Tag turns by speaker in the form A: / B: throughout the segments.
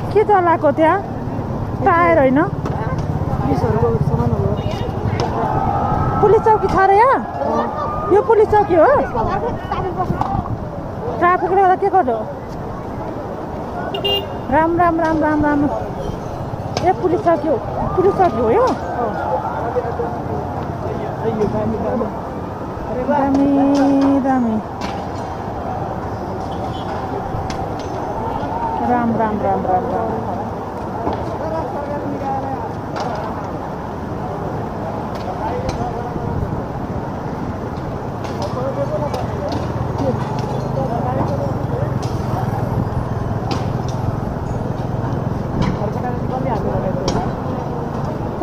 A: के चलाएको त्यहाँ टायर होइन पुलिस चौकी छ र यहाँ यो पुलिस चौकी हो ट्राफिकले गर्दा के गर्नु राम राम राम राम राम ए पुलिस चौकी हो यो दामी दामी राम राम राम राम राम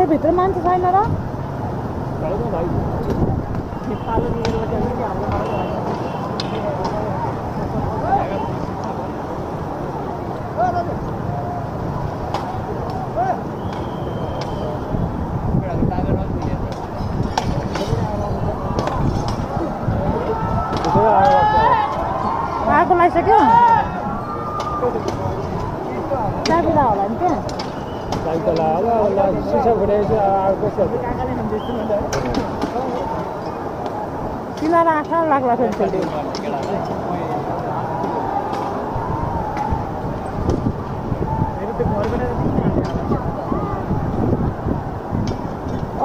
A: भित्र मान्छे छैन र आगो लगाइसक्यो चाबिला होला नि त्यहाँ तिनीहरू आँखा लाग्ला फेरि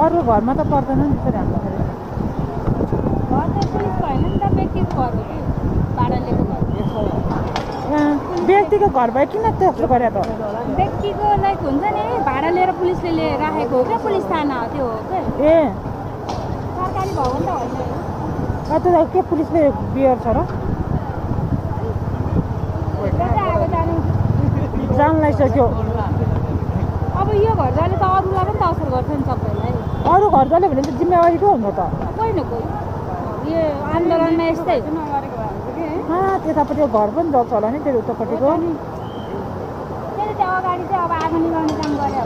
A: अरू घरमा त पर्दैन नि त्यसरी हामीलाई व्यक्तिको घर भयो किन त्यस्तो गरे त
B: व्यक्तिको लाइक हुन्छ नि भाडा लिएर पुलिसले राखेको हो क्या पुलिस थाना हो त्यो हो क्या
A: ए
B: सरकारी भवन त होइन
A: त्यो के पुलिसले बियर छ र जान लगाइसक्यो
B: अब यो घर जाले त अरूलाई पनि त असर गर्छ नि सबैलाई
A: अरू घर जाले भने त जिम्मेवारी को हुनु त
B: कोही न कोही यो आन्दोलनमा यस्तै
A: त्यतापट्टि घर पनि जग्छ होला नि त्यो उतापट्टिको
B: त्यसले चाहिँ अगाडि चाहिँ अब आगो निभाउने काम गरे